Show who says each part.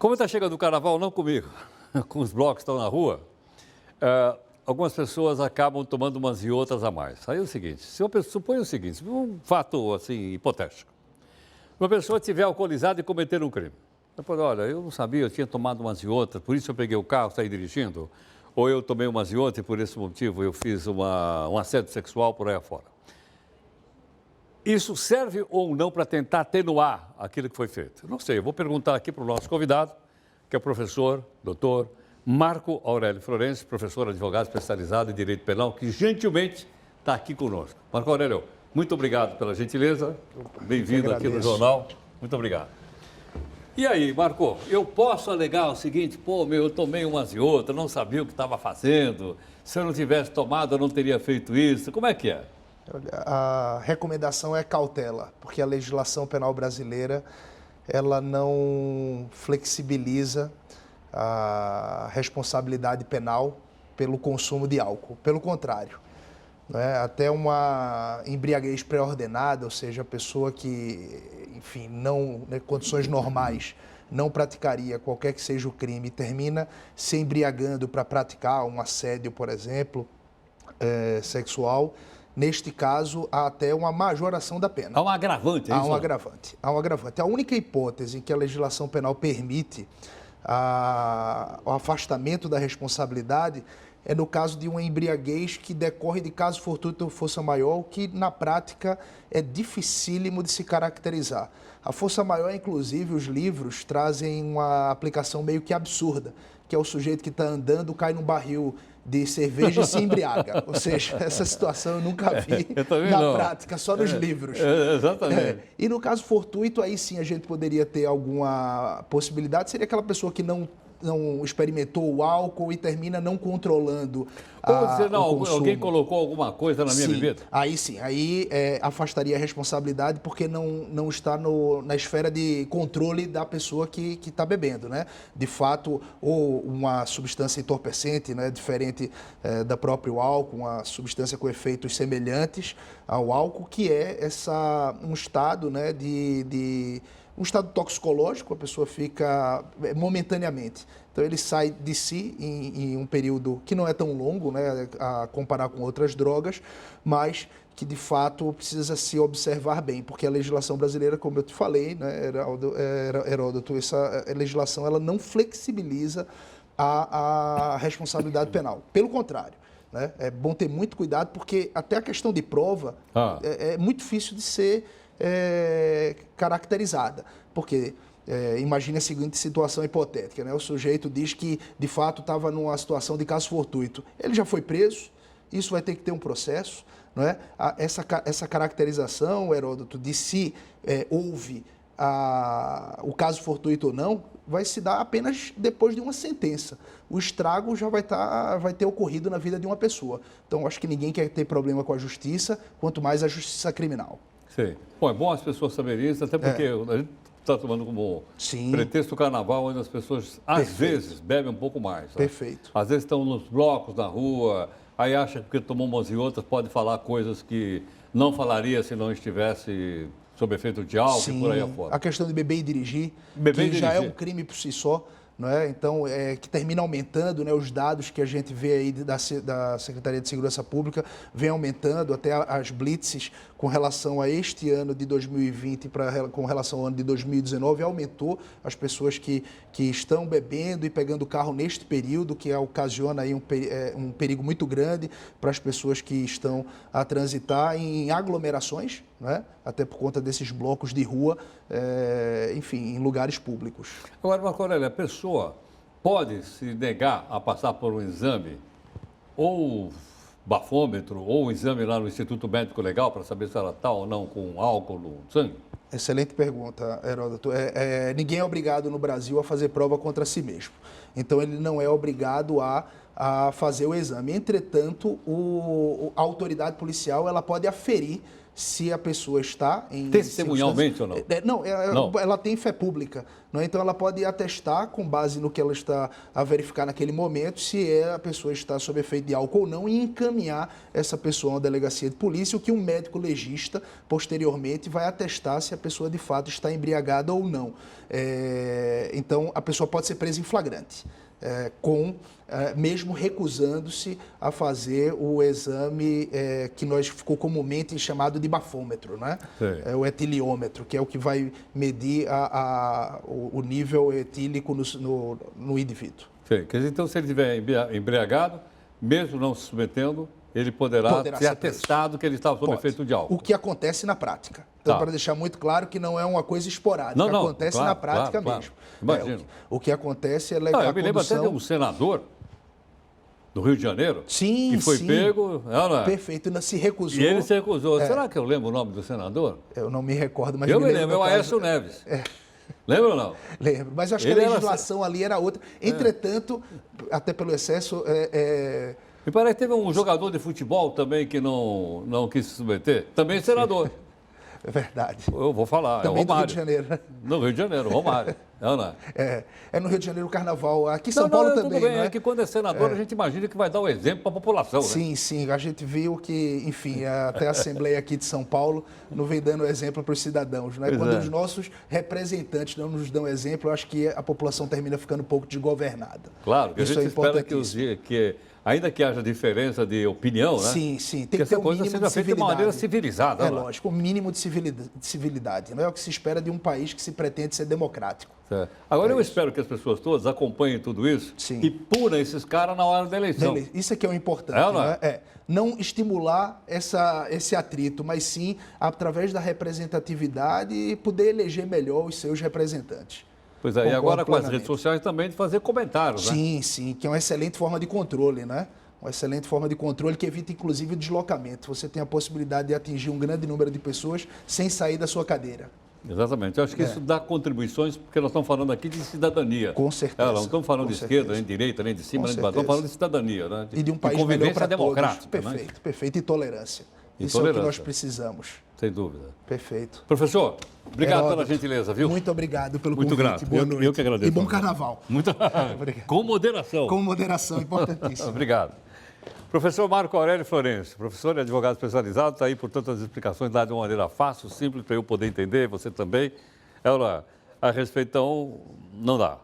Speaker 1: Como está chegando o carnaval, não comigo, com os blocos que estão na rua, algumas pessoas acabam tomando umas e outras a mais. Aí é o seguinte, supõe o seguinte, um fato assim, hipotético. Uma pessoa estiver alcoolizada e cometer um crime. Depois, olha, eu não sabia, eu tinha tomado umas e outras, por isso eu peguei o carro, saí dirigindo. Ou eu tomei umas e outras e por esse motivo eu fiz um assédio sexual por aí afora. Isso serve ou não para tentar atenuar aquilo que foi feito? Não sei, eu vou perguntar aqui para o nosso convidado, que é o professor, doutor Marco Aurélio Florencio, professor advogado especializado em Direito Penal, que gentilmente está aqui conosco. Marco Aurélio, muito obrigado pela gentileza, bem-vindo aqui no jornal, muito obrigado. E aí, Marco, eu posso alegar o seguinte, eu tomei umas e outras, não sabia o que estava fazendo, se eu não tivesse tomado eu não teria feito isso, como é que é?
Speaker 2: A recomendação é cautela, porque a legislação penal brasileira ela não flexibiliza a responsabilidade penal pelo consumo de álcool. Pelo contrário, né? Até uma embriaguez pré-ordenada, ou seja, a pessoa que, enfim, não, em condições normais, não praticaria qualquer que seja o crime, termina se embriagando para praticar um assédio, por exemplo, sexual. Neste caso, há até uma majoração da pena.
Speaker 1: Há um agravante, é isso?
Speaker 2: Há um agravante. Há um agravante. A única hipótese em que a legislação penal permite o afastamento da responsabilidade é no caso de uma embriaguez que decorre de caso fortuito ou força maior, que na prática é dificílimo de se caracterizar. A força maior, inclusive, os livros trazem uma aplicação meio que absurda, que é o sujeito que está andando, cai num barril de cerveja e se embriaga. Ou seja, essa situação eu nunca vi na prática, só nos livros.
Speaker 1: Exatamente.
Speaker 2: E no caso fortuito, aí sim a gente poderia ter alguma possibilidade, seria aquela pessoa que não experimentou o álcool e termina não controlando o consumo.
Speaker 1: Alguém colocou alguma coisa na minha bebida?
Speaker 2: Aí sim, aí afastaria a responsabilidade porque não está na esfera de controle da pessoa que está bebendo, né? De fato, ou uma substância entorpecente, né, diferente da próprio álcool, uma substância com efeitos semelhantes ao álcool, que é um estado, né, um estado toxicológico, a pessoa fica momentaneamente. Então, ele sai de si em um período que não é tão longo, né, a comparar com outras drogas, mas que, de fato, precisa se observar bem, porque a legislação brasileira, como eu te falei, né, Heródoto, essa legislação ela não flexibiliza a responsabilidade penal. Pelo contrário, né, é bom ter muito cuidado, porque até a questão de prova é muito difícil de ser caracterizada, porque imagine a seguinte situação hipotética, né? O sujeito diz que de fato estava numa situação de caso fortuito, ele já foi preso, isso vai ter que ter um processo, não é? Essa caracterização, Heródoto, de se houve o caso fortuito ou não, vai se dar apenas depois de uma sentença. O estrago já vai ter ocorrido na vida de uma pessoa. Então, acho que ninguém quer ter problema com a justiça, quanto mais a justiça criminal.
Speaker 1: Sim. Bom, é bom as pessoas saberem isso, até porque a gente está tomando como pretexto o carnaval, onde as pessoas, às vezes, bebem um pouco mais.
Speaker 2: Perfeito.
Speaker 1: Às vezes estão nos blocos, na rua, aí acha que porque tomou umas e outras pode falar coisas que não falaria se não estivesse sob efeito de álcool e por aí afora.
Speaker 2: A questão de beber e dirigir, já é um crime por si só. Não é? Então, que termina aumentando, né, os dados que a gente vê aí da Secretaria de Segurança Pública, vem aumentando, até as blitzes com relação a este ano de 2020 com relação ao ano de 2019, aumentou as pessoas que estão bebendo e pegando carro neste período, que ocasiona aí um perigo muito grande para as pessoas que estão a transitar em aglomerações, né? Até por conta desses blocos de rua, enfim, em lugares públicos.
Speaker 1: Agora, Marco Aurélio, a pessoa pode se negar a passar por um exame, ou bafômetro, ou um exame lá no Instituto Médico Legal, para saber se ela está ou não com álcool no sangue?
Speaker 2: Excelente pergunta, Heródoto. Ninguém é obrigado no Brasil a fazer prova contra si mesmo. Então, ele não é obrigado a fazer o exame. Entretanto, a autoridade policial ela pode aferir se a pessoa está em...
Speaker 1: Testemunhalmente ou não?
Speaker 2: Não, ela tem fé pública. Não é? Então, ela pode atestar, com base no que ela está a verificar naquele momento, se a pessoa está sob efeito de álcool ou não, e encaminhar essa pessoa a uma delegacia de polícia, o que um médico legista, posteriormente, vai atestar se a pessoa, de fato, está embriagada ou não. Então, a pessoa pode ser presa em flagrante. Mesmo recusando-se a fazer o exame que nós ficou comumente chamado de bafômetro, né? O etiliômetro, que é o que vai medir o nível etílico no indivíduo.
Speaker 1: Sim. Então, se ele estiver embriagado, mesmo não se submetendo, ele poderá ser atestado que ele estava sob efeito de álcool.
Speaker 2: O que acontece na prática. Então, para deixar muito claro que não é uma coisa esporádica, acontece na prática mesmo.
Speaker 1: Imagino.
Speaker 2: O que acontece é levar
Speaker 1: eu me lembro até de um senador do Rio de Janeiro,
Speaker 2: que
Speaker 1: foi pego...
Speaker 2: Perfeito, se recusou.
Speaker 1: E ele se recusou. Será que eu lembro o nome do senador?
Speaker 2: Eu não me recordo, mas...
Speaker 1: Eu me lembro, é o Aécio Neves. Lembra ou não?
Speaker 2: Lembro, mas eu acho que a legislação ali era outra. Entretanto, até pelo excesso...
Speaker 1: Me parece que teve um jogador de futebol também que não quis se submeter. Também senador.
Speaker 2: É verdade.
Speaker 1: Eu vou falar,
Speaker 2: também
Speaker 1: é o Romário.
Speaker 2: No Rio de Janeiro, né?
Speaker 1: No Rio de Janeiro, Romário.
Speaker 2: É no Rio de Janeiro o carnaval. Aqui em São Paulo também,
Speaker 1: tudo bem,
Speaker 2: né?
Speaker 1: É que quando é senador a gente imagina que vai dar o exemplo para a população,
Speaker 2: Sim,
Speaker 1: né?
Speaker 2: sim. A gente viu que, enfim, até a Assembleia aqui de São Paulo não vem dando exemplo para os cidadãos, né? Quando os nossos representantes não nos dão exemplo, eu acho que a população termina ficando um pouco desgovernada.
Speaker 1: Claro, que a gente espera que ainda que haja diferença de opinião, né?
Speaker 2: Sim, sim.
Speaker 1: Tem que essa coisa seja feita de maneira civilizada.
Speaker 2: Lógico, o mínimo de civilidade. Não é o que se espera de um país que se pretende ser democrático.
Speaker 1: Agora, eu espero que as pessoas todas acompanhem tudo isso e punem esses caras na hora da eleição.
Speaker 2: Isso é que é o importante. Não estimular esse atrito, mas sim, através da representatividade, poder eleger melhor os seus representantes.
Speaker 1: Pois é, e agora com as redes sociais também de fazer comentários, né?
Speaker 2: Sim, sim, que é uma excelente forma de controle, né? Uma excelente forma de controle que evita, inclusive, o deslocamento. Você tem a possibilidade de atingir um grande número de pessoas sem sair da sua cadeira.
Speaker 1: Exatamente. Eu acho que isso dá contribuições, porque nós estamos falando aqui de cidadania.
Speaker 2: Com certeza.
Speaker 1: Não estamos falando de esquerda, nem de direita, nem de cima, nem de baixo. Estamos falando de cidadania, né?
Speaker 2: E de um país melhor para
Speaker 1: democrática.
Speaker 2: Perfeito, perfeito. E tolerância. Isso é o que nós precisamos.
Speaker 1: Sem dúvida.
Speaker 2: Perfeito.
Speaker 1: Professor, obrigado pela gentileza, viu?
Speaker 2: Muito obrigado pelo
Speaker 1: convite. Muito grato.
Speaker 2: Boa noite.
Speaker 1: Eu que agradeço.
Speaker 2: E bom carnaval.
Speaker 1: Com moderação.
Speaker 2: Com moderação, importantíssimo.
Speaker 1: Obrigado. Professor Marco Aurélio Florencio, professor e advogado especializado, está aí, portanto, as explicações dadas de uma maneira fácil, simples, para eu poder entender, você também. A respeito, então, não dá.